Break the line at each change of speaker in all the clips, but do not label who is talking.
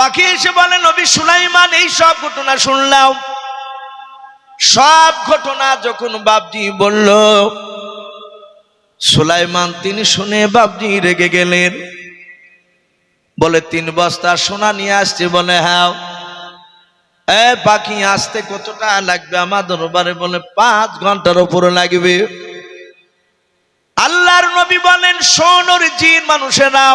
পাখি এসে বলে, নবী সুলাইমান এই সব ঘটনা শুনলাম। সব ঘটনা যখন বাপজি বলল, সুলাইমান তিনি শুনে বাপজি রেগে গেলেন। বলে 3 বস্তা সোনা নিয়ে আসছে। বলে হ্যাঁ। পাখি আসতে কতটা লাগবে আমার দরবারে? বলে 5 ঘন্টার উপরে লাগবে। আল্লাহর নবী বলেন, শোনোর জিন মানুষেরা,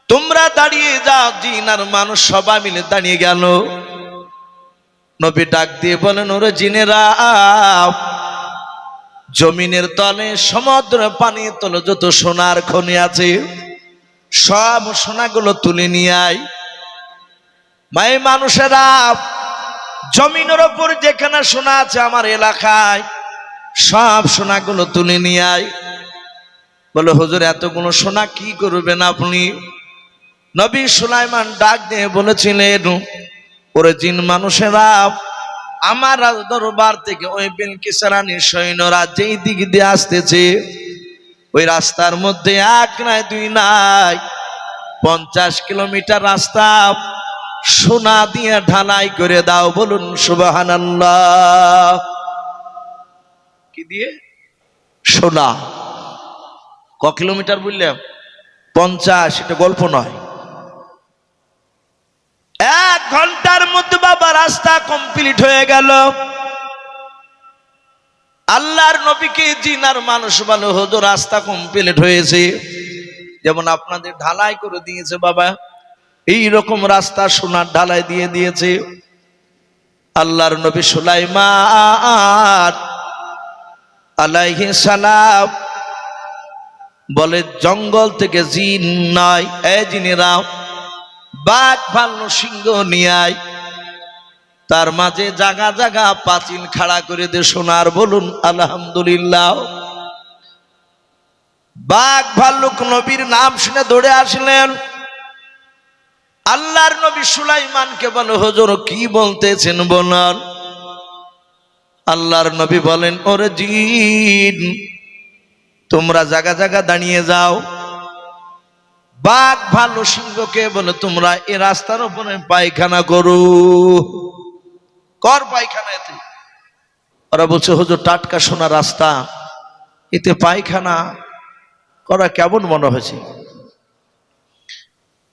তোমরা দাঁড়িয়ে যাও। জিন আর মানুষ সবাই মিলে দাঁড়িয়ে গেল। নবী ডাক দিয়ে বলেন, ওরে জিনেরা, জমিনের তলে সমুদ্র পানির তলে যত সোনার খনি আছে সব সোনাগুলো তুলে নিয়ে আয়। ভাই মানুষেরা, জমিনের ওপর যেখানে সোনা আছে আমার এলাকায় সব সোনাগুলো তুলে নিয়ে আয়। বলে হুজুর এতগুলো সোনা কি করবেন আপনি? নবী সুলাইমান ডাক দিয়ে বলেছিলেন, ওরে জিন মানুষেরা, আমার দরবার থেকে ওই বিলকিস রানীর সৈন্যরা যেই দিক দিয়ে আসতেছে ওই রাস্তার মধ্যে 1 নাই 2 নাই 50 কিলোমিটার রাস্তা সোনা দিয়ে ঢালাই করে দাও। বলুন সুবহানাল্লাহ। কি দিয়ে? সোনা। ক কিলোমিটার বললাম? 50। এটা গল্প নয়। 1 ঘন্টার মধ্যে বাবা রাস্তা কমপ্লিট হয়ে গেল। আল্লাহর নবীকে জিনার মানুষ বলে, হুজুর রাস্তা কমপ্লিট হয়েছে, যেমন আপনাদের ঢালাই করে দিয়েছে বাবা, এই রকম রাস্তা সোনার ঢালাই দিয়ে দিয়েছে। আল্লাহর নবী সুলাইমান আলাইহিস সালাম বলে, জঙ্গল থেকে জিন নয়, এই জিনেরা বাঘ ভাল্লুক সিংহ নিয়ে আয়। তার মাঝে জায়গা জায়গা পাঁচিল খাড়া করে দে সোনার। বলুন আলহামদুলিল্লাহ। বাঘ ভাল্লুক নবীর নাম শুনে দৌড়ে আসলেন। আল্লাহর নবী সুলাইমানকে বলে, হুজুর কি বলতেছেন বলেন। আল্লাহর নবী বলেন, ওরে জিন, তোমরা জায়গা জায়গা দাঁড়িয়ে যাও। বাঘ ভালো সিংহকে বলে, তোমরা এ রাস্তার উপরে পায়খানা করো। কর পায়খানা এতে। ওরা বলছে, হুজুর টাটকা সোনা রাস্তা, এতে পায়খানা করা কেমন মনে হয়েছে?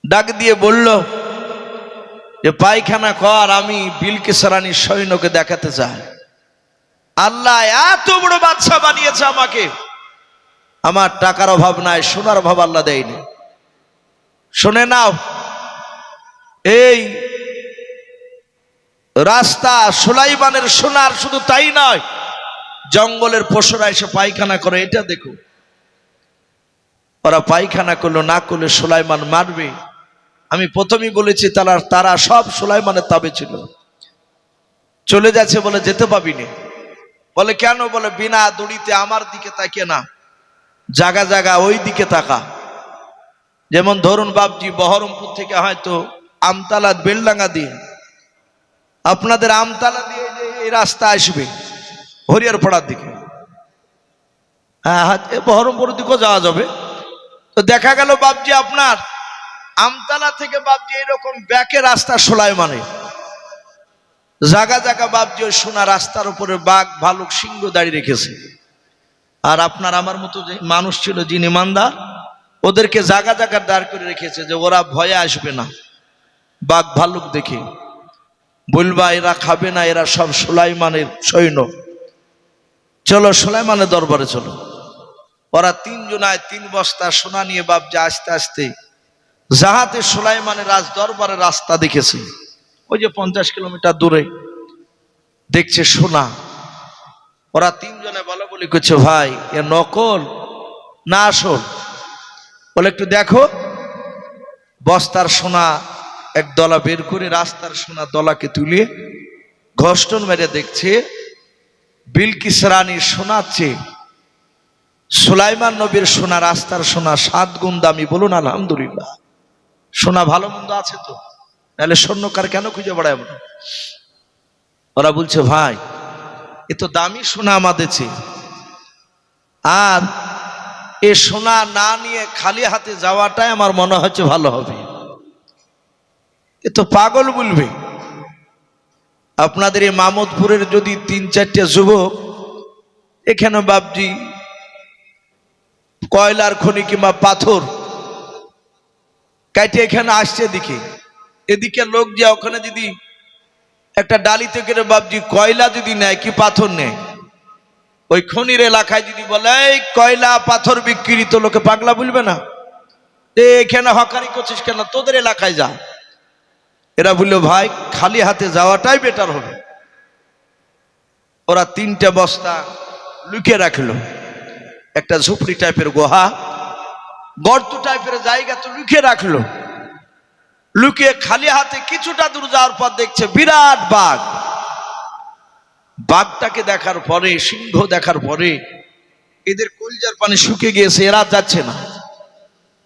ডাক দিয়ে বলল যে পায়খানা কর, আমি বিলকিস রানীর সৈন্যকে দেখাতে চাই। আল্লাহ এত বড় বাদশা বানিয়েছে আমাকে, আমার টাকার অভাব নাই, সোনার অভাব আল্লাহ দেয়নি। শুনে নাও, এই রাস্তা সুলাইমানের সোনার, শুধু তাই নয়, জঙ্গলের পশুরা এসে পায়খানা করে, এটা দেখো। ওরা পায়খানা করলো, না করলে সুলাইমান মারবে। আমি প্রথমেই বলেছি তারা সব সুলাইমানের তাবে ছিল। চলে যাচ্ছে বলে যেতে পাবি না। বলে কেন? বলে বিনা দড়িতে আমার দিকে তাকিয়ে না, জায়গা জায়গা ওই দিকে তাকা। যেমন ধরুন বাপজি বহরমপুর থেকে হয়তো আমতলা বেলডাঙ্গা দিয়ে আপনাদের আমতলা দিয়ে এই রাস্তা আসবে হরিয়ারপাড়ার দিকে, হ্যাঁ বহরমপুরের দিকেও যাওয়া যাবে। তো দেখা গেল বাপজি আপনার আমতলা থেকে বাপজি এরকম ব্যাকে রাস্তা সুলাইমানে, জায়গা জায়গা বাপজি ওই সোনা রাস্তার উপরে বাঘ ভালুক সিংহ দাঁড়িয়ে রেখেছে। আর আপনার আমার মতো যে মানুষ ছিল যিনি ইমানদার, ওদেরকে জায়গা জায়গা দাঁড় করে রেখেছে যে ওরা ভয়ে আসবে না বাঘ ভালুক দেখে। বলবা এরা খাবে না, এরা সব সুলাইমানের সৈন্য, চলো সুলাইমানের দরবারে চলো। ওরা 3 জনায় 3 বস্তা সোনা নিয়ে বাপজি আস্তে আস্তে যাহাতে সুলাইমানের রাজ দরবারের রাস্তা দেখেছে, ওই যে 50 কিলোমিটার দূরে দেখছে সোনা। ওরা 3 জনে বলা বলি করছে, ভাই এ নকল না আসল? বলে একটু দেখো। বস্তার সোনা এক দলা বের করে রাস্তার সোনা দলাকে তুলে ঘষ্টন মেরে দেখছে বিলকিস রানীর সোনার চেয়ে সুলাইমান নবীর সোনা, রাস্তার সোনা 7 গুণ দামি। বলুন আলহামদুলিল্লাহ। সোনা ভালো মন্দ আছে তো, নাহলে স্বর্ণকার কেন খুঁজে বেড়ায় আমরা? ওরা বলছে, ভাই এ তো দামি সোনা আমাদের চেয়ে, আর এ সোনা না নিয়ে খালি হাতে যাওয়াটাই আমার মনে হচ্ছে ভালো হবে। এ তো পাগল বলবে। আপনাদের এই মামদপুরের যদি 3-4টা যুবক এখানে বাপজি কয়লার খনি কিংবা পাথর কাটে এখানে আসছে, এদিকে লোক যে ওখানে যদি একটা ডালিতে করে বাপজি কয়লা যদি নেয় কি পাথর নেয়, ওই খনির এলাকায় যদি বলে এই কয়লা পাথর বিক্রি, তো লোকে পাগলা বলবে না? এখানে হকারি করছিস কেন, তোদের এলাকায় যা। এরা বললো ভাই খালি হাতে যাওয়াটাই বেটার হবে। ওরা 3টে বস্তা লুকিয়ে রাখলো, একটা ঝুপড়ি টাইপের গুহা, গর্ত টাইপের জায়গা তো লুকিয়ে রাখলো। লুকিয়ে খালি হাতে কিছুটা দূর যাওয়ার পর দেখছে বিরাট বাঘ। বাঘটাকে দেখার পরে, সিংহ দেখার পরে এদের কলজার পানি শুকিয়ে গিয়েছে, এরা যাচ্ছে না।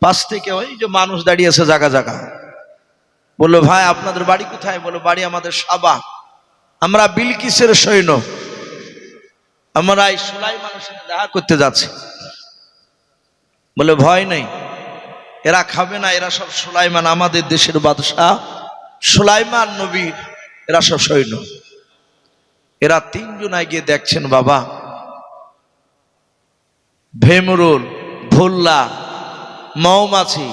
পাশ থেকে ওই যে মানুষ দাঁড়িয়েছে জায়গা জায়গা, বললো ভাই আপনাদের বাড়ি কোথায়? বলো বাড়ি আমাদের সাবা, আমরা বিলকিসের সৈন্য, আমরা এই সুলাইমানের সাথে দেখা করতে যাচ্ছি। বলে ভয় নেই, এরা খাবে না, এরা সব সুলাইমান, আমাদের দেশের বাদশাহ সুলাইমান নবীর এরা সব সৈন্য। এরা 3 জনায় গিয়ে দেখছেন বাবা ভেমরুল, ভোল্লা, মৌমাছি,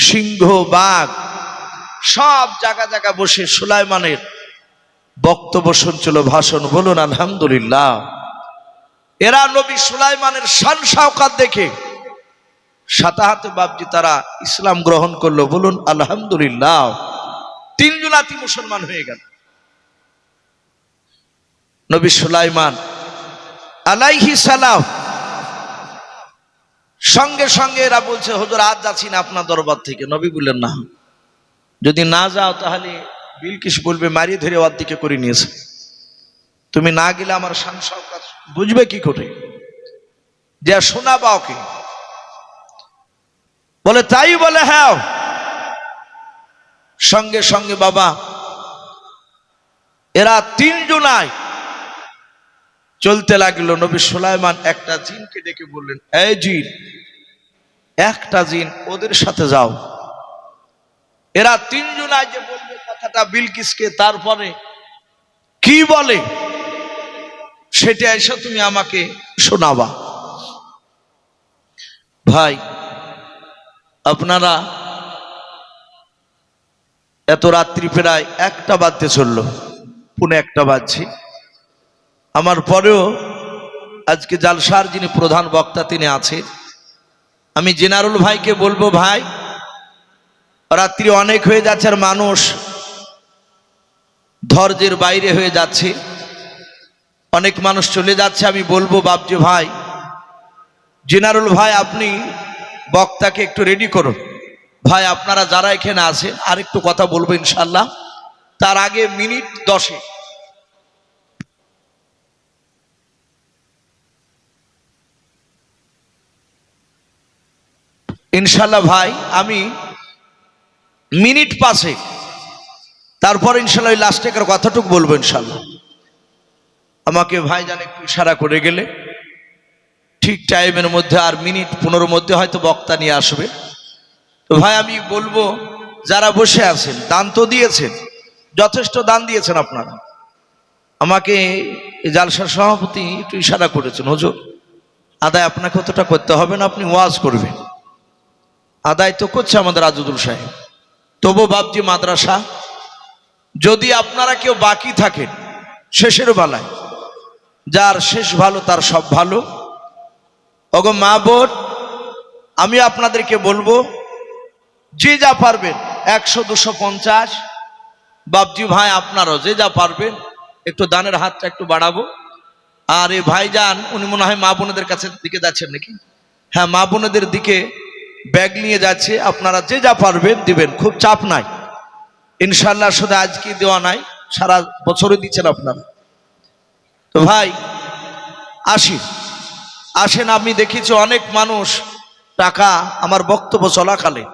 সিংহ, বাঘ সব জায়গা জায়গা বসে সুলাইমানের বক্তব্য শুনছিল, ভাষণ। বলুন আলহামদুলিল্লাহ। এরা নবী সুলাইমানের শান শাওকাত দেখে সাথে হাতে বাপজি তারা ইসলাম গ্রহণ করলো। বলুন আলহামদুলিল্লাহ। 3 জনাতি মুসলমান হয়ে গেল। নবী সুলাইমান আলাইহিস সালাম সঙ্গে সঙ্গে এরা বলছে হুজুর আজ যাচ্ছি না আপনার দরবার থেকে। নবী বললেন না, যদি না যাও তাহলে বিলকিস বলবে মারিয়ে ধরে ওর দিকে করে নিয়েছে, তুমি না গেলে আমার শান শাওকাত বুঝবে কি করে, যে শোনাবা ওকে। বলে তাই? বলে হ্যাঁ। সঙ্গে সঙ্গে বাবা এরা 3 জনায় চলতে লাগলো। নবী সুলাইমান একটা জিনকে ডেকে বললেন, এই জিন, একটা জিন ওদের সাথে যাও। এরা 3 জনায় যে বলবে কথাটা বিলকিসকে, তারপরে কি বলে সেটা এসে তুমি আমাকে শোনাবা। ভাই আপনারা এত রাত্রি প্রায় 1টা বাজতে চললো, 1:45 বাজছে। আমার পরেও আজকে জালসার যিনি প্রধান বক্তা তিনি আছেন, আমি জেনারুল ভাইকে বলবো ভাই রাত্রি অনেক হয়ে যাচ্ছে আর মানুষ ধৈর্যের বাইরে হয়ে যাচ্ছে, অনেক মানুষ চলে যাচ্ছে। আমি বলবো বাপজি ভাই, জেনারুল ভাই আপনি বক্তাকে একটু রেডি করুন। ভাই আপনারা যারা এখানে আছেন আর একটু কথা বলবো ইনশাল্লাহ, তার আগে মিনিট 10 ইনশাল্লাহ ভাই, আমি মিনিট 5 তারপর ইনশাল্লাহ লাস্টে কথাটুকু বলবো ইনশাল্লাহ। আমাকে ভাই জান একটু ইশারা করে গেলে ঠিক টাইমের মধ্যে আর মিনিট 15 মধ্যে হয়তো বক্তা নিয়ে আসবে। তো ভাই আমি বলবো যারা বসে আছেন, দান তো দিয়েছেন, যথেষ্ট দান দিয়েছেন আপনারা। আমাকে জালসার সভাপতি একটু ইশারা করেছেন, হুজুর আদায় আপনাকে অতটা করতে হবে না, আপনি ওয়াজ করবেন। আদায় তো করছে আমাদের আজিজুল সাহেব। তবু বাপজি মাদ্রাসা যদি আপনারা কেউ বাকি থাকেন শেষের বেলায়, যার শেষ ভালো তার সব ভালো। ওগো মা বোন, আমি আপনাদেরকে বলবো যে যা পারবেন 100-250, বাপজি ভাই আপনারাও যে যা পারবেন একটু দানের হাতটা একটু বাড়াবো। আর এই ভাইজান উনি মনে হয় মা বোনেদের কাছে দিকে যাচ্ছেন নাকি? হ্যাঁ, মা বোনেদের দিকে ব্যাগ নিয়ে যাচ্ছে, আপনারা যে যা পারবেন দিবেন, খুব চাপ নাই ইনশাল্লাহ। শুধু আজকে দেওয়া নাই, সারা বছরই দিচ্ছেন আপনারা। তো ভাই আসেন, আমি দেখেছি অনেক মানুষ টাকা আমার বক্তব্য চলাকালে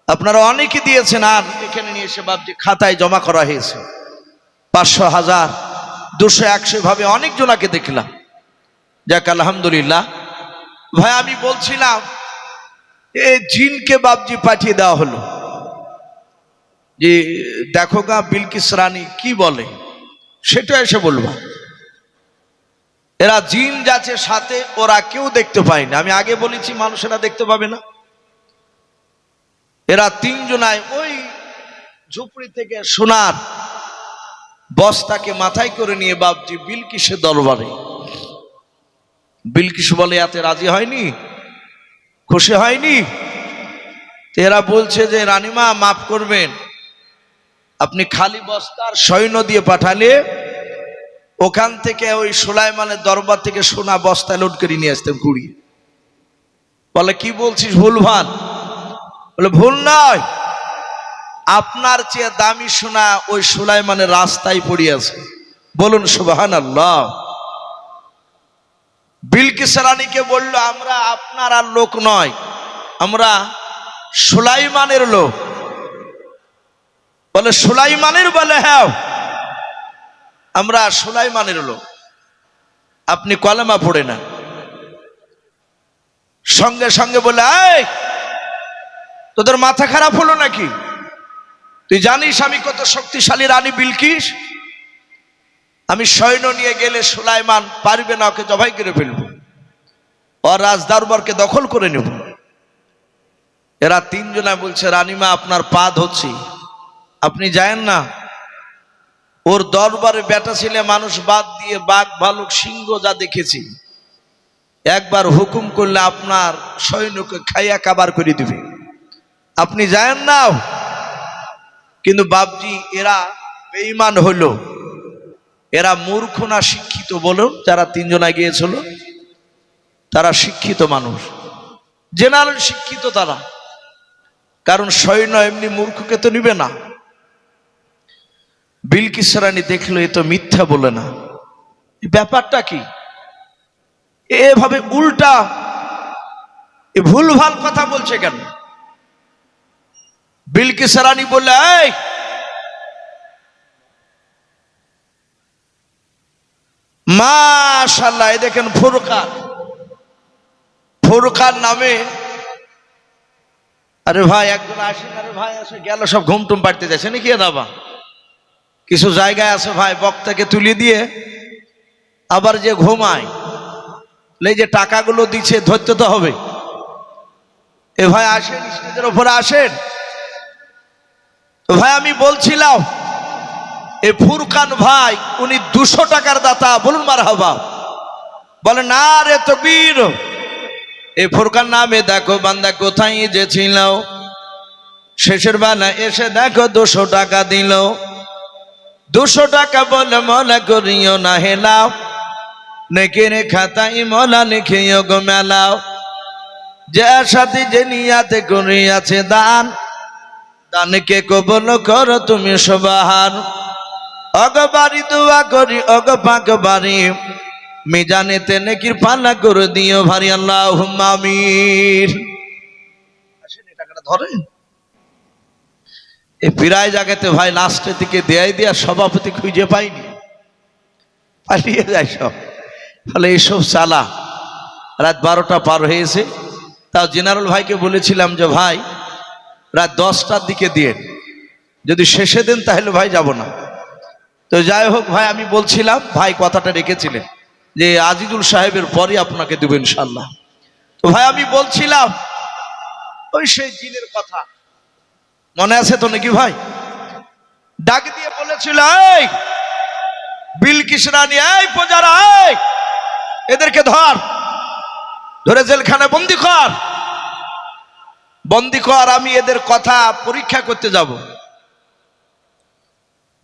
আপনারা অনেকে দিয়েছেন, আর এখানে নিয়ে এসে বাপজি খাতায় জমা করা হয়েছে 500, 1000, 200, 100 ভাবে অনেক জনাকে দেখলাম। যাক আলহামদুলিল্লাহ। ভাই আমি বলছিলাম এই জিনকে বাপজি পাঠিয়ে দেওয়া হলো, যে দেখো গা বিলকিস রানী কি বলে, সেটা এসে বলবা। এরা জিন যাচ্ছে সাথে, ওরা কেউ দেখতে পায় না। আমি আগে বলেছি মানুষেরা দেখতে পাবে না। এরা তিনজনায় ওই ঝুপড়ি থেকে সোনার বস্তাকে মাথায় করে নিয়ে বাপজি বিলকিসের দরবারে। বিলকিস বলে এতে রাজি হয়নি, খুশি হয়নি। এরা বলছে যে রানীমা মাফ করবেন, আপনি খালি বস্তার সৈন্য দিয়ে পাঠালে ওখান থেকে ওই সুলাইমানের দরবার থেকে সোনা বস্তা লোড করে নিয়ে আসতেন কুড়িয়ে। বলে কি বলছিস, ভুল ভাল। বলে ভুল নয়, আপনার চেয়ে দামি সোনা ওই সুলাইমানের রাস্তায় পড়ে আছে। বলুন সুবহানাল্লাহ। বিলকিস রানীকে বলল আমরা আপনার আর লোক নয়, আমরা সুলাইমানের লোক। বলে সুলাইমানের? বলে হ্যাঁ, আমরা সুলাইমানের লোক, আপনি কলেমা পড়ে না। সঙ্গে সঙ্গে বলে এই তোদের মাথা খারাপ হলো নাকি? তুই জানিস আমি কত শক্তিশালী রানী বিলকিস? আমি সৈন্য নিয়ে গেলে সুলাইমান পারবে না, ওকে জবাই করে ফেলবো, ওর রাজ দরবারকে দখল করে নেব। এরা তিনজনা বলছে রানীমা আপনার পা ধরছি, আপনি যায়েন না। ওর দরবারে বেটা ছেলে মানুষ বাদ দিয়ে বাঘ ভালুক সিংহ যা দেখেছি, একবার হুকুম করলে আপনার সৈন্যকে খাইয়া কাবার করে দিবে, আপনি যায়েন না। কিন্তু বাপজি এরা বেঈমান হলো, এরা মূর্খ না শিক্ষিত? বলুন, যারা তিনজনা গিয়েছিল তারা শিক্ষিত মানুষ, জেনারেল শিক্ষিত তারা, কারণ সৈন্য এমনি মূর্খকে তো নিবে না। বিলকিস রানী দেখলো এ তো মিথ্যা বলে না, ব্যাপারটা কি? এভাবে উল্টা ভুলভাল কথা বলছে কেন? বিলকিস রানী বললে এই মাশাআল্লাহ, এই দেখেন ফুরকান, ফুরকান নামে। আরে ভাই একজন আসেন, আরে ভাই আসে গেল, সব ঘুম টুম পাড়তে যাচ্ছে নাকি? দাবা কিছু জায়গায় আছে ভাই বক্তাকে তুলে দিয়ে আবার যে ঘুমায়, এই যে টাকাগুলো দিচ্ছে ধরতে তো হবে। এ ভাই আসেন, স্টেজের উপরে আসেন। তো ভাই আমি বলছিলাম এই ফুরকান ভাই উনি 200 টাকার দাতা, বলুন মারহাবা। বলে না রে তকবীর, এই ফুরকান নামে দেখো বান্দা কোথায় যে ছিল, শেষের বেলা এসে দেখো 200 টাকা দিল। 200 টাকা বলে মনে করিও না হেলাও, নেকের খাতাই মলা লিখিও গো মেলাও। যে সাথে যে নিয়াতে করিয়াছে দান, দানকে কবুল করো তুমি সুবহান। অগবারি দোয়া করি অগ পাক বাড়ি, মিজানেতে নেকির পাল্লা করে দিও ভারী, আল্লাহুম্মা আমিন। আসেন এই টাকাটা ধরেন। এই প্রায় জায়গাতে ভাই লাস্টের দিকে দেয় দিয়া সভাপতি খুঁজে পাইনি, পালিয়ে যায় সব। ফলে এইসব চালা, রাত 12টা পার হয়েছে। তাও জেনারেল ভাইকে বলেছিলাম যে ভাই রাত 10টার দিকে দিয়ে, যদি শেষে দেন তাহলে ভাই যাব না। তো যাই হোক ভাই, আমি বলছিলাম ভাই কথাটা রেখেছিলেন যে আজিজুল সাহেবের পরে আপনাকে দেব ইনশাল্লাহ। তো ভাই আমি বলছিলাম ওই সেই জিনের কথা মনে আছে তো নাকি ভাই? ডাক দিয়ে বলেছিল এই বিলকিস রানী, এই প্রজারা, এই এদেরকে ধর, ধরে জেলখানে বন্দি কর, বন্দি কর, আমি এদের কথা পরীক্ষা করতে যাব।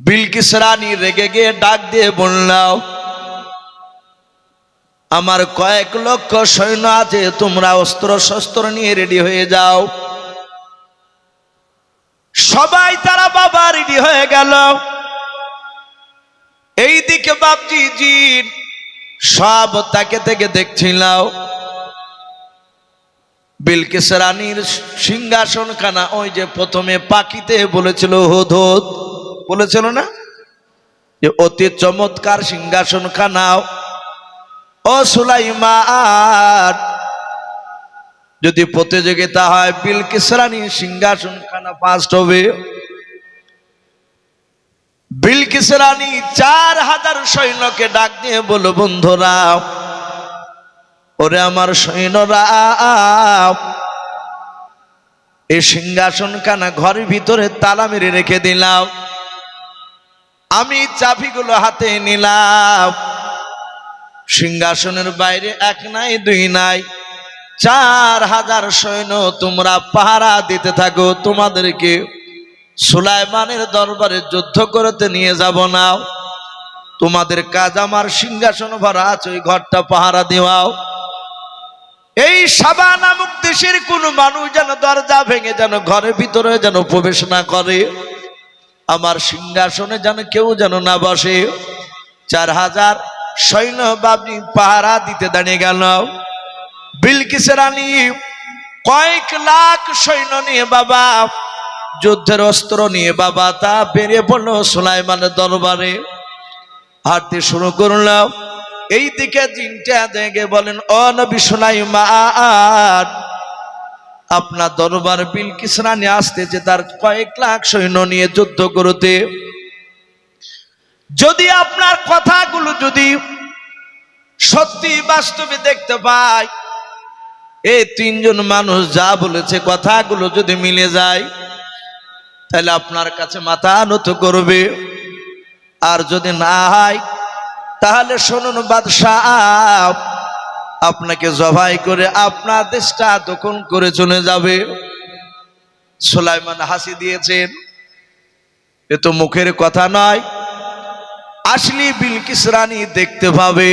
বিলকিস রানী রেগে গিয়ে ডাক দিয়ে বললাম আমার কয়েক লক্ষ সৈন্য আছে, তোমরা অস্ত্র শস্ত্র নিয়ে রেডি হয়ে যাও। সবাই তারা বাবা রেডি হয়ে গেল। এইদিকে বাপজি জিন সব তাকে থেকে দেখছিল বিলকিস রানীর সিংহাসন খানা, ওই যে প্রথমে পাখিতে বলেছিল হুদহুদ, বলেছিল না যে অতি চমৎকার সিংহাসন খানাও ও সুলাইমান, যদি প্রতিযোগিতা হয় বিলকিস রানীর সিংহাসন খানা ফার্স্ট হবে। বিলকিস রানী 4000 সৈন্যকে ডাক দিয়ে বলল, বন্ধুরা, ওরে আমার সৈন্যরা, এই সিংহাসন খানা ঘরের ভিতরে তালা মেরে রেখে দিলাম, আমি চাবিগুলো হাতে নিলাম। সিংহাসনের বাইরে 1 নাই 2 নাই 4000 সৈন্য তোমরা পাহারা দিতে থাকো, তোমাদেরকে সুলাইমানের দরবারে যুদ্ধ করতে নিয়ে যাব না, তোমাদের কাজ আমার সিংহাসন ভরা আছে ওই ঘরটা পাহারা দেওয়াও। এই সাবা নামক দেশের কোন মানুষ যেন দরজা ভেঙে যেন ঘরের ভিতরে যেন প্রবেশ না করে, আমার সিংহাসনে যেন কেউ যেন না বসে। 4000 সৈন্য বাবনি পাহারা দিতে দাঁড়িয়ে গেল। বিলকিস রানী কয়েক লাখ সৈন্য নিয়ে বাবা, যুদ্ধের অস্ত্র নিয়ে বাবা তা বেরিয়ে পড়লো সুলাইমানের দরবারে। হাঁটতে শুরু করলো। এই দিকে জিনটা দেখে বলেন, ও নবী সুলাইমান, আপনার দরবার বিলকিস রানী আসতেছে তার কয়েক লাখ সৈন্য নিয়ে যুদ্ধ করতে। যদি আপনার কথাগুলো যদি সত্যি বাস্তবে দেখতে পাই, এই 3 জন মানুষ যা বলেছে কথাগুলো যদি মিলে যায়, তাহলে আপনার কাছে মাথা নত করবে। আর যদি না হয়, তাহলে শুনুন বাদশাহ, আপনাকে জবাই করে আপনার দেশটা দখল করে চলে যাবে। সুলাইমান হাসি দিয়েছেন, এ তো মুখের কথা নয়, আসলে বিলকিস রানী দেখতে পাবে।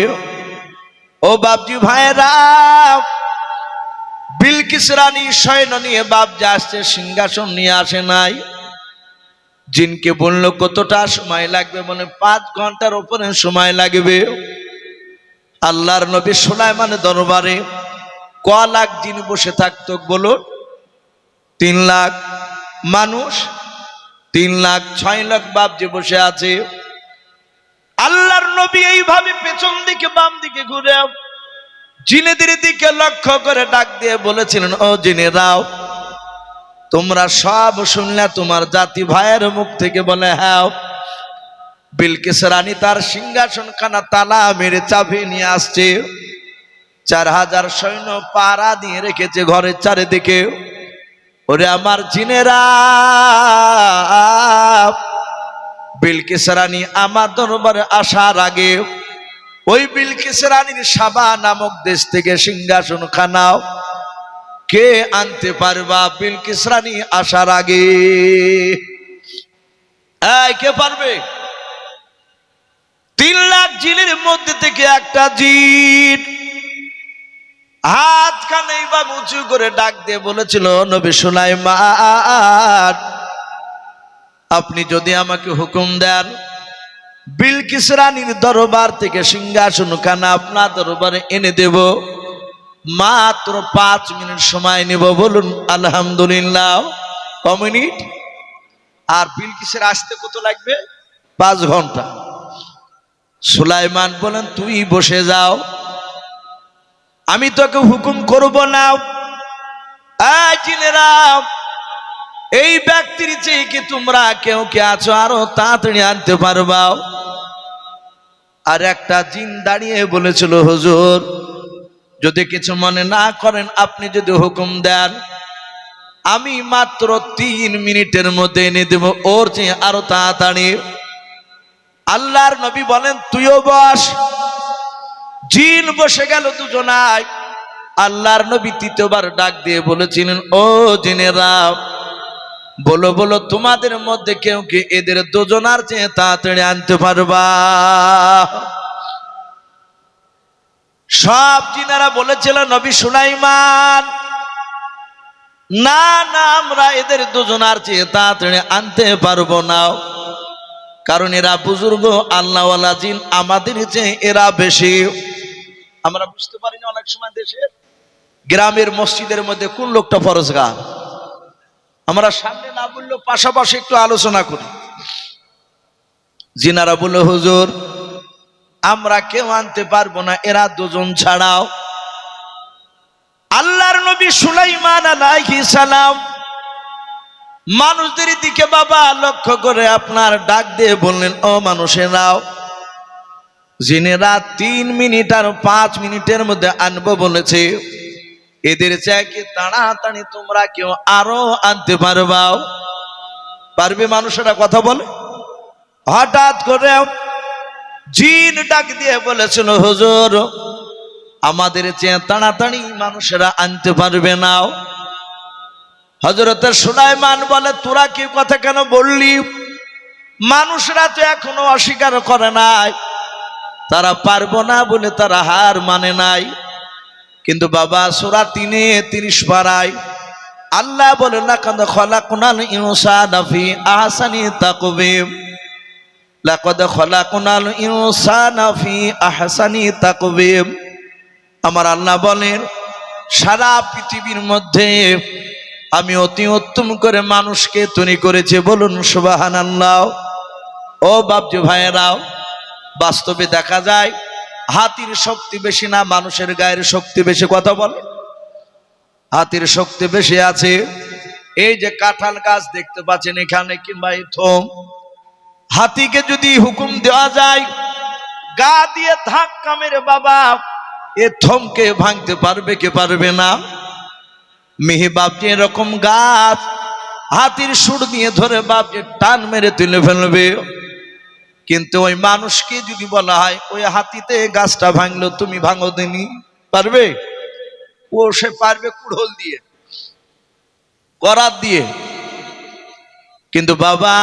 ও বাপজি ভাইরা, বিলকিস রানী সৈন্য নিয়ে বাপজি আসছে, সিংহাসন নিয়ে আসে নাই। জিনকে বললো কতটা সময় লাগবে, বলে 5 ঘন্টার উপরে সময় লাগবে। আল্লাহর নবী সুলাইমানের দরবারে ক লাখ জিন বসে থাকতো বলুন? 3 লাখ মানুষ, 3 লাখ 6 লাখ বাপজি বসে আছে। আল্লাহর নবী এইভাবে পেছন দিকে বাম দিকে ঘুরে জিনেদের দিকে লক্ষ্য করে ডাক দিয়ে বলেছিলেন, ও জিনেরাও, তোমরা সব শুনলে তোমার জাতি ভাইয়ের মুখ থেকে? বলে, হ্যাঁ। বিলকিস রানী তার সিংহাসন খানা তালা মেরে চাবি নিয়ে আসছে। 4000 সৈন্য পাহারা দিয়ে রেখেছে ঘরের চারিদিকে। ওরে আমার জিনেরা, বিলকিস রানী আমার দরবারে আসার আগে ওই বিলকিস রানীর সাবা নামক দেশ থেকে সিংহাসন খানাও কে আনতে পারবা? বিলকিস রানী আসার আগে কে পারবে? 3 লাখ জিনের মধ্যে থেকে একটা জিন হাতখানে এইভাবে উঁচু করে ডাক দিয়ে বলেছিল, নবী সুলাইমান, আপনি যদি আমাকে হুকুম দেন, বিলকিস রানীর দরবার থেকে সিংহাসন খানা আপনার দরবারে এনে দেব, মাত্র 5 মিনিট সময় নেব। বলুন আলহামদুলিল্লাহ। ক মিনিট? আর বিলকিসের আসতে কত লাগবে? 5 ঘন্টা। সুলাইমান বলেন, তুই বসে যাও, আমি তোকে হুকুম করব না। জিনেরা, এই ব্যক্তির চেয়ে কি তোমরা কেউ কে আছো আরো তাড়াতাড়ি আনতে পারবা? আর একটা জিন দাঁড়িয়ে বলেছিল, হুজুর, যদি কিছু মনে না করেন, আপনি যদি হুকুম দেন, আমি মাত্র 3 মিনিটের মধ্যে এনে দেব, ওর চেয়ে আরো তাড়াতাড়ি। আল্লাহর নবী বলেন, তুইও বস। জিন বসে গেল দুজনায়। আল্লাহর নবী 3য়বার ডাক দিয়ে বলেছিলেন, ও জিনেরা, বলো বলো, তোমাদের মধ্যে কেউ কি এদের দুজনার চেয়ে তাড়াতাড়ি আনতে পারবা? সব জিনেরা বলেছিল, নবী সুলাইমান, না না, আমরা এদের দুজনার চেয়ে তাড়াতাড়ি আনতে পারবো না, কারণ এরা বুজুর্গ আল্লাহওয়ালা জিন, আমাদের চেয়ে এরা বেশি। আমরা বুঝতে পারি না অনেক সময় দেশের গ্রামের মসজিদের মধ্যে কোন লোকটা ফরজগার, আমরা সামনে না বললেও পাশাপাশি একটু আলোচনা করি। জিনারা বলল, হুজুর, আমরা কেউ আনতে পারবো না, এরা 2 জন ছাড়াও। আল্লাহর নবী সুলাইমান আলাইহিস সালাম মানুষদের দিকে বাবা লক্ষ্য করে আপনার ডাক দিয়ে বললেন, ও মানুষেরাও, জিনেরা 3 মিনিট আর 5 মিনিটের মধ্যে আনবো বলেছে, এদের চাই কি তাড়াতাড়ি তোমরা কেউ আরো আনতে পারবে? মানুষেরা কথা বলে। হঠাৎ করে জিন ডাক দিয়ে বলেছিল, হুজুর, আমাদের চেয়ে তাড়াতাড়ি মানুষেরা আনতে পারবে না। হযরত সুলাইমান বলে, তোরা কি কথা কেন বললি? মানুষরা তো এখনো অস্বীকার করে নাই, তারা পারবো না বলে তারা হার মানে নাই। কিন্তু বাবা সূরা 3:30 পারায় আল্লাহ বলে, লাকাদ খলাকনাল ইনসানা ফি আহসানি তাকওয়িম, লাকাদ খলাকনাল ইনসানা ফি আহসানি তাকওয়িম। আমার আল্লাহ বলেন, সারা পৃথিবীর মধ্যে আমি অতি উত্তম করে মানুষকে তৈরি করেছি। বলুন সুবহানাল্লাহ। ও বাপজি ভাইয়েরাও, বাস্তবে দেখা যায় হাতির শক্তি বেশি না মানুষের গায়ের শক্তি বেশি? কথা বলে। হাতির শক্তি বেশি আছে। এই যে কাঁঠাল গাছ দেখতে পাচ্ছেন এখানে, কিংবা এই থম, হাতিকে যদি হুকুম দেওয়া যায় গা দিয়ে ধাক্কা মেরে বাবা এ থমকে ভাঙতে পারবে কি পারবে না? মিহি বাপজি এরকম গাছ হাতির সুর দিয়ে ধরে বাপজি টান মেরে তুলে ফেলবে। কিন্তু ওই মানুষকে যদি বলা হয় ওই হাতিতে গাছটা ভাঙলো, তুমি ভাঙো দিনি, পারবে? ও সে পারবে কুড়োল দিয়ে, করাত দিয়ে। কিন্তু বাবা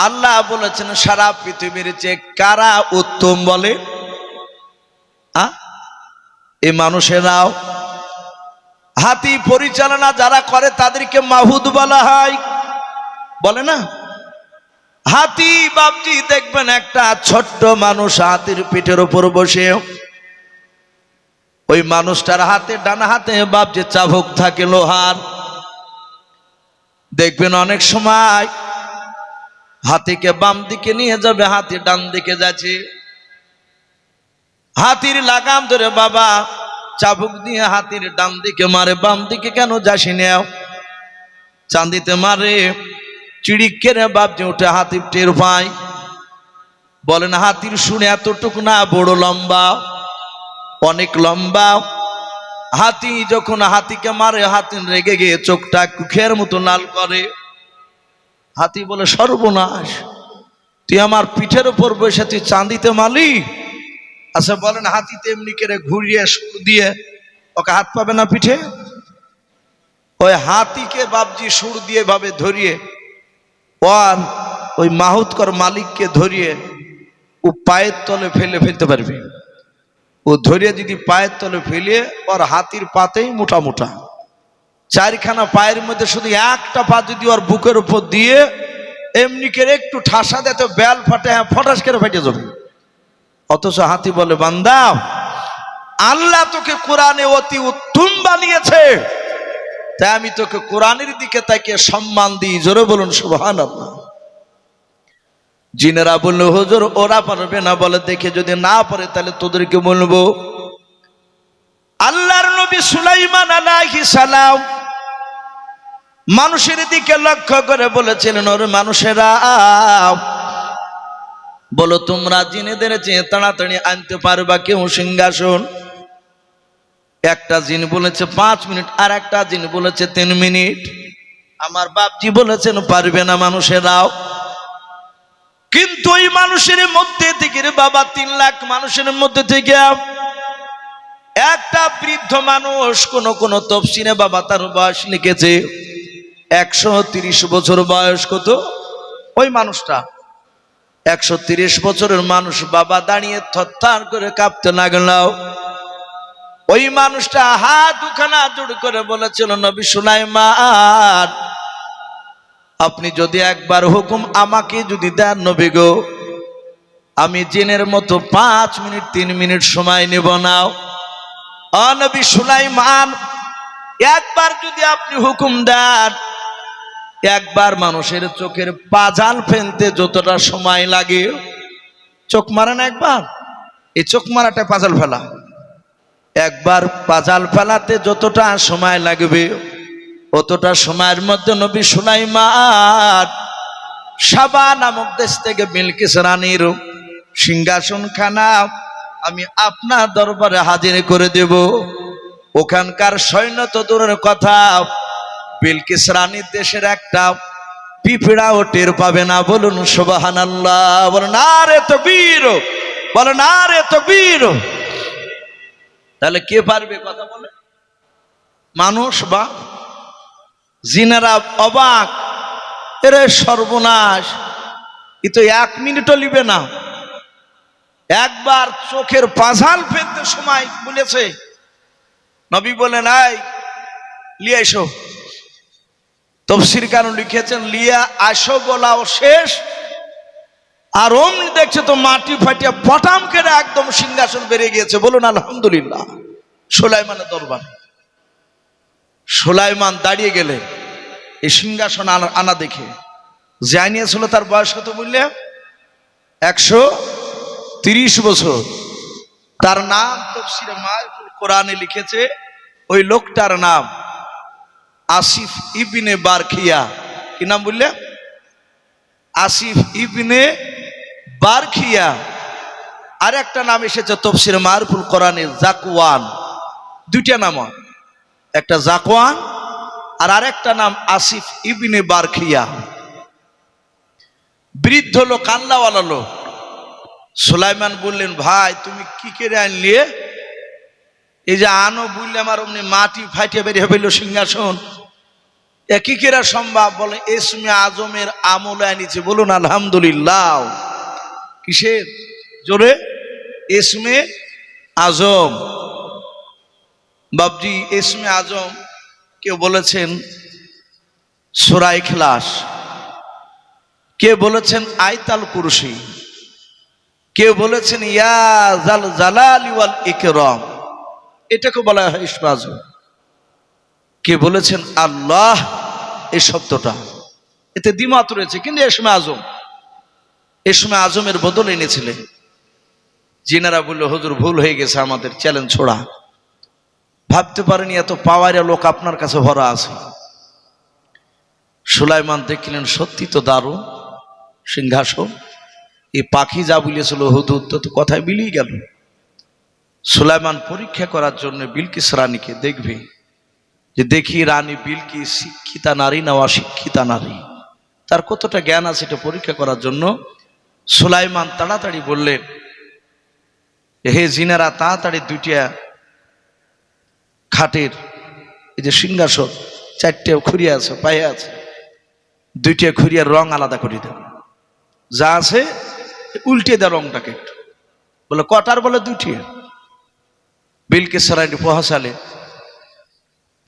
আল্লাহ বলেছেন, সারা পৃথিবীর চেয়ে কারা উত্তম বলে? এই মানুষেরাও। হাতি পরিচালনা যারা করে তাদেরকে মাহুদ বলা হয়, বলে না? হাতি বাপজি দেখবেন একটা ছোট্ট মানুষ হাতির পিঠের উপর বসে, ওই মানুষটার হাতে, ডান হাতে বাপজি চাবুক থাকে লোহার। দেখবেন অনেক সময় হাতিকে বাম দিকে নিয়ে যাবে, হাতি ডান দিকে যাচ্ছে, হাতির লাগাম ধরে বাবা চাবুক দিয়ে হাতির ডান দিকে মারে, বাম দিকে কেন যাসি নেও, চান্দিতে মারে, চিড়িক কেড়ে বাপজি উঠে হাতি টের পায়। বলেন হাতির শুনে এতটুকু না, বড় লম্বা, অনেক লম্বা। হাতি যখন হাতিকে মারে, হাতি রেগে গিয়ে চোখটা কুখের মতো লাল করে। হাতি বলে, সর্বনাশ, তুই আমার পিঠের উপর বসে তুই চাঁদিতে মালি? আচ্ছা বলেন, হাতিতে এমনি করে ঘুরিয়ে সুর দিয়ে ওকে হাত পাবে না পিঠে? ওই হাতিকে বাপজি সুর দিয়ে ভাবে ধরিয়ে আর ওই মাহুতকর মালিককে ধরিয়ে ও পায়ের তলে ফেলতে পারবে। ও ধরিয়ে যদি পায়ের তলে ফেলে, ওর হাতির পাতেই মোটা মোটা 4খানা পায়ের মধ্যে শুধু একটা পা যদি ওর বুকের উপর দিয়ে এমনি করে একটু ঠাসা দেয় তো বেল ফাটে, ফটাস করে ফেটে যাবে। অথচ হাতি বলে, বান্দা, আল্লাহ তোকে কোরআনে অতি উত্তম বানিয়েছে, তাই আমি তোকে কোরআনের দিকে তাকিয়ে সম্মান দিই। জোরে বলুন সুবহানাল্লাহ। জিনেরা বললো, হুজুর ওরা পারবে না। বলে, দেখে যদি না পারে তাহলে তোদেরকে বলবো। আল্লাহর নবী সুলাইমান আলাইহিস সালাম মানুষের দিকে লক্ষ্য করে বলেছিলেন, ওরে মানুষেরা, বলো তোমরা জিনেদের চেয়ে তাড়াতাড়ি আনতে পারবা কেউ সিংহাসন? একটা জিন বলেছে 5 মিনিট, আর একটা জিন বলেছে 3 মিনিট। আমার বাপজি বলেছেন পারবে না মানুষেরাও। কিন্তু ওই মানুষের মধ্যে থেকে বাবা 3 লাখ মানুষের মধ্যে থেকে একটা বৃদ্ধ মানুষ, কোন তফসিরে বাবা তার বয়স লিখেছে 130 বছর বয়স। কত? ওই মানুষটা 130 বছরের মানুষ বাবা দাঁড়িয়ে থরথর করে কাঁপতে লাগলো। ওই মানুষটা হাত দুখানা জোড় করে বলেছিল, নবী সুলাইমান, আপনি যদি একবার হুকুম আমাকে যদি দেন নবী গো, আমি জিনের মতো 5 মিনিট 3 মিনিট সময় নেব না। ও নবী সুলাইমান, একবার যদি আপনি হুকুম দেন, একবার মানুষের চোখের পাজাল ফেলতে যতটা সময় লাগে, চোখ মারেন একবার, এই চোখ মারাটা পাজাল ফেলা, একবার পাজাল ফেলাতে যতটা সময় লাগবে অতটা সময়ের মধ্যে নবী সুলাইমান সাবা নামক দেশ থেকে বিলকিস রানীর সিংহাসন খানা আমি আপনার দরবারে হাজির করে দেব। ওখানকার সৈন্য তো দূরের কথা, বিলকিস রানীর দেশের একটা পিঁপড়াও টের পাবে না। বলুন সুবহানাল্লাহ, বলুন নারে তাকবীর, বলুন নারে তাকবীর। তাহলে কে পারবে কথা বলে? মানুষ বা জিনারা অবাক, এরে সর্বনাশ, এ তো 1 মিনিটও লিবে না। একবার চোখের পাঝাল ফেলতে সময় বলেছে, নবী বলেন এই লিয়ে এসো। তাফসীর কারণ লিখেছেন লিয়া আসো বলাও শেষ, আর অমনি দেখছে তো মাটি ফাটিয়া পটাম কেটে একদম সিংহাসন বেরিয়ে গিয়েছে। বলুন আলহামদুলিল্লাহ। সুলাইমানের দরবারে সুলাইমান দাঁড়িয়ে গেলে এই সিংহাসন আনা দেখে, যে আনিয়েছিল তার বয়স কত বললে? 130 বছর। তার নাম তাফসীরে মারিফুল কোরআনে লিখেছে, ওই লোকটার নাম আসিফ ইবনে বারখিয়া। কি নাম বললে? আসিফ ইবনে বারখিয়া। আর একটা নাম এসেছে তাফসীরে মারিফুল কোরআনে জাকওয়ান। দুইটা নাম, একটা জাকওয়ান আর আরেকটা নাম আসিফ ইবনে বারখিয়া। বৃদ্ধ লোক, আল্লাহওয়ালা লোক। সুলাইমান বললেন ভাই তুমি কি করে আনলে? এই যে আনো বললে আমার অমনি মাটি ফাটিয়ে বেরিয়ে ফেললো সিংহাসন, কি করে সম্ভব? বলে ইসমে আজমের আমলে আনিছে। বলুন আলহামদুলিল্লাহ। কিসের জোরে? ইসমে আজম। বাবজি ইসমে আজম কেউ বলেছেন সূরা ইখলাস, কেউ বলেছেন আয়াতুল কুরসি, কেউ বলেছেন ইয়া জাল জালালি ওয়াল ইকরাম, এটাকে বলা হয় ইসমে আজম। কে বলেছেন আল্লাহ, এই শব্দটা এতে দ্বিমত রয়েছে, কিন্তু ইসমে আজম, ইসমে আজমের বদল এনেছিলেন। জিনারা বললো হুজুর ভুল হয়ে গেছে, আমাদের চ্যালেঞ্জ ছোড়া। ভাবতে পারেনি এত পাওয়ারে লোক আপনার কাছে ভরা আছে। সুলাইমান দেখলেন সত্যি তো দারুণ সিংহাসন। এই পাখি যা বলেছিল হুদুদ তো কথায় মিলিয়ে গেল। সুলাইমান পরীক্ষা করার জন্য বিলকিস রানীকে দেখবে, যে দেখি রানী বিলকিস শিক্ষিতা নারী না অশিক্ষিতা নারী, তার কতটা জ্ঞান আছে এটা পরীক্ষা করার জন্য সুলাইমান তাড়াতাড়ি বললেন, হে জিনারা তাড়াতাড়ি দুইটা খাটের এই যে সিংহাসন 4টে খুঁড়িয়ে আছে, পায়ে আছে, 2টে খুঁড়িয়ার রং আলাদা করে দাও, যা আছে উল্টে দেয় রংটাকে একটু। বলে কটার? বলে 2টি। বিলকিস রানী পৌঁছালে,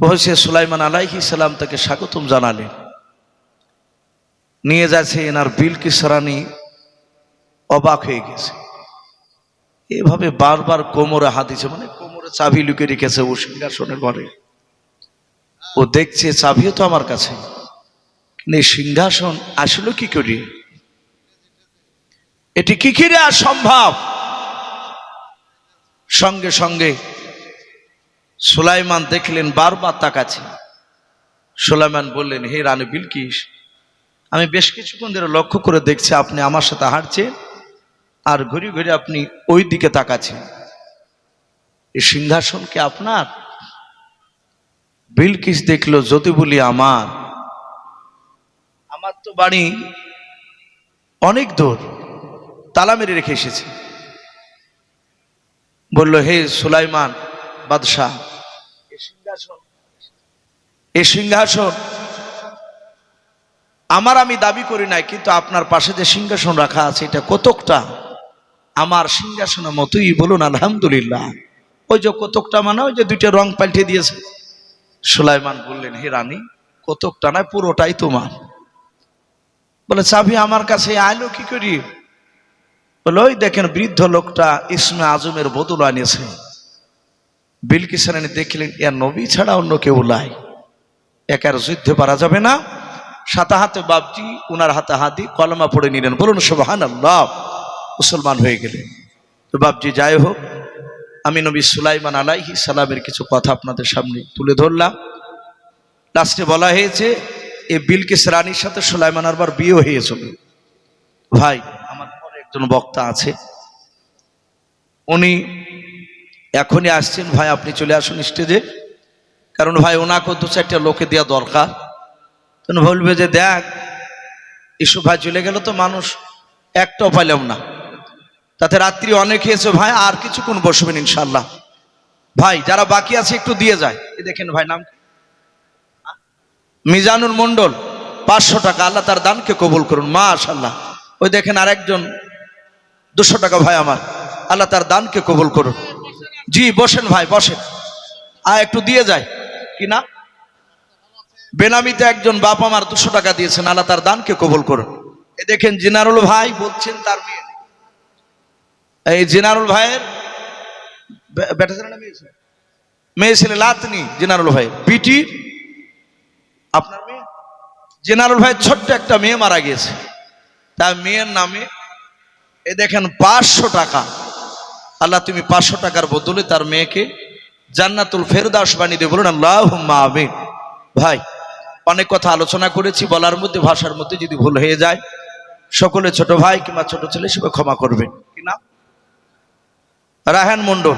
পৌঁছে সুলাইমান আলাইহিস সালাম তাকে স্বাগতম জানালেন, নিয়ে যাচ্ছে। এনার বিলকিস রানী অবাক হয়ে গেছে। এভাবে বারবার কোমরে হাত দিচ্ছে, মানে কোমরে চাবি লুকিয়ে রেখেছে ও সিংহাসনের ঘরে। ও দেখছে চাবিও তো আমার কাছে, কিন্তু সিংহাসন আসলো কি করে? এটি কি করে সম্ভব? সঙ্গে সঙ্গে সুলাইমান দেখলেন বারবার তাকাচ্ছে। সুলাইমান বললেন, হে রানী বিলকিস, আমি বেশ কিছুক্ষণ ধরে লক্ষ্য করে দেখছি আপনি আমার সাথে হাঁটছেন আর ঘুরে ঘুরে আপনি ওই দিকে তাকাচ্ছেন। এই সিংহাসন কি আপনার? বিলকিস দেখলো, যদি বলি আমার তো বাড়ি অনেক দূর, তালা মেরে রেখে এসেছে। বলল, হে সুলাইমান বাদশাহ, এই সিংহাসন আমার, আমি দাবি করি নাই, কিন্তু আপনার পাশে যে সিংহাসন রাখা আছে এটা কতকটা আমার সিংহাসনের মতোই। বলুন আলহামদুলিল্লাহ। ওই যে কতকটা মানে ওই যে 2টে রং পাল্টে দিয়েছে। সুলাইমান বললেন, হে রানী, কতকটা নয় পুরোটাই তোমার। বলে চাবি আমার কাছে আইলো কি করি? বলে ওই দেখেন বৃদ্ধ লোকটা ইসমে আজমের বদল আনিয়েছে। বিলকিস রানী দেখলেন এর নবী ছাড়া অন্য কেউ নাই, একার যুদ্ধে পারা যাবে না। সাথে হাতে বাপজি উনার হাতে হাতি কলমা পড়ে নিলেন। বলুন সুবহানাল্লাহ। মুসলমান হয়ে গেলেন। তো বাপজি যাই হোক, আমি নবী সুলাইমান আলাইহিস সালামের কিছু কথা আপনাদের সামনে তুলে ধরলাম। লাস্টে বলা হয়েছে এই বিলকিস রানীর সাথে সুলাইমান আরবার বিয়ে হয়েছিল। ভাই আমার পরে একজন বক্তা আছে, উনি এখনই আসছেন। ভাই আপনি চলে আসুন স্টেজে, কারণ ভাই ওনাকে 2-4টা লোকে দেওয়া দরকার। তখন বলবে যে দেখ ইসু ভাই চলে গেল তো মানুষ একটাও পাইলাম না, তাতে রাত্রি অনেক হয়েছে ভাই, আর কিছুক্ষণ বসবেন ইনশাল্লাহ। ভাই যারা বাকি আছে একটু দিয়ে যায়। এই দেখেন ভাই নাম মিজানুর মন্ডল, 500 টাকা, আল্লাহ তার দানকে কবুল করুন মাশাআল্লাহ। ওই দেখেন আরেকজন 200 টাকা, ভাই আমার আল্লাহ তার দানকে কবুল করুন। জি বসেন ভাই বসেন, একটু দিয়ে যায় কি না। বেনামিতে একজন বাপ আমার 200 টাকা দিয়েছেন, আল্লাহ তার দানকে কবুল করুন। এ দেখেন জিনারুল ভাই বলছেন তার মেয়ে, এই জিনারুল ভাইয়ের বেটা ছেলে না মেয়ে ছেলে লাতনি, জিনারুল ভাই বিটি আপনার মেয়ে। জিনারুল ভাই ছোট্ট একটা মেয়ে মারা গিয়েছে, তার মেয়ের নামে এ দেখেন 500 টাকা। আল্লাহ তুমি 500 টাকার বদলে তার মেয়েকে জান্নাতুল ফেরদাউস বানিয়ে দিয়ে বলুন আল্লাহুম্মা আমিন। ভাই অনেক কথা আলোচনা করেছি, বলার মধ্যে ভাষার মধ্যে যদি ভুল হয়ে যায় সকলে ছোট ভাই কিংবা ছোট ছেলে হিসেবে ক্ষমা করবেন। কি নাম? রায়হান মন্ডল।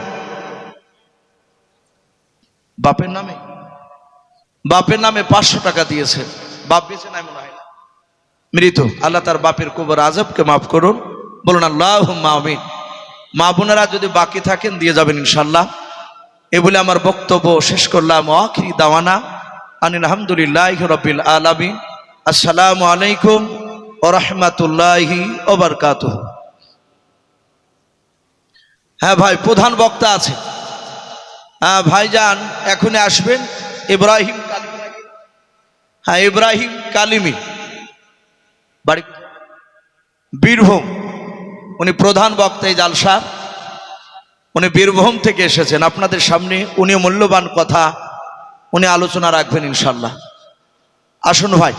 বাপের নামে 500 টাকা দিয়েছে, বাপ বেঁচে নাই মনে হয় না, মৃত। আল্লাহ তার বাপের কবর আযাবকে মাফ করুন, বলুন আল্লাহুম্মা আমিন। মা বোনেরা যদি বাকি থাকেন দিয়ে যাবেন ইনশাল্লাহ। এ বলে আমার বক্তব্য শেষ করলাম। আখিরি দাওয়ানা আনিল হামদুলিল্লাহি রাব্বিল আলামিন। আসসালামু আলাইকুম ওয়া রাহমাতুল্লাহি ওয়া বারাকাতুহু। হ্যাঁ ভাই প্রধান বক্তা আছে, হ্যাঁ ভাইজান এখনই আসবেন। ইব্রাহিম কালিমি, হ্যাঁ ইব্রাহিম কালিমি, বাড়ি বীরভূম। উনি প্রধান বক্তা এই জালসা, উনি বীরভূম থেকে এসেছেন। আপনাদের সামনে উনি মূল্যবান কথা উনি আলোচনা রাখবেন ইনশাল্লাহ। আসুন ভাই।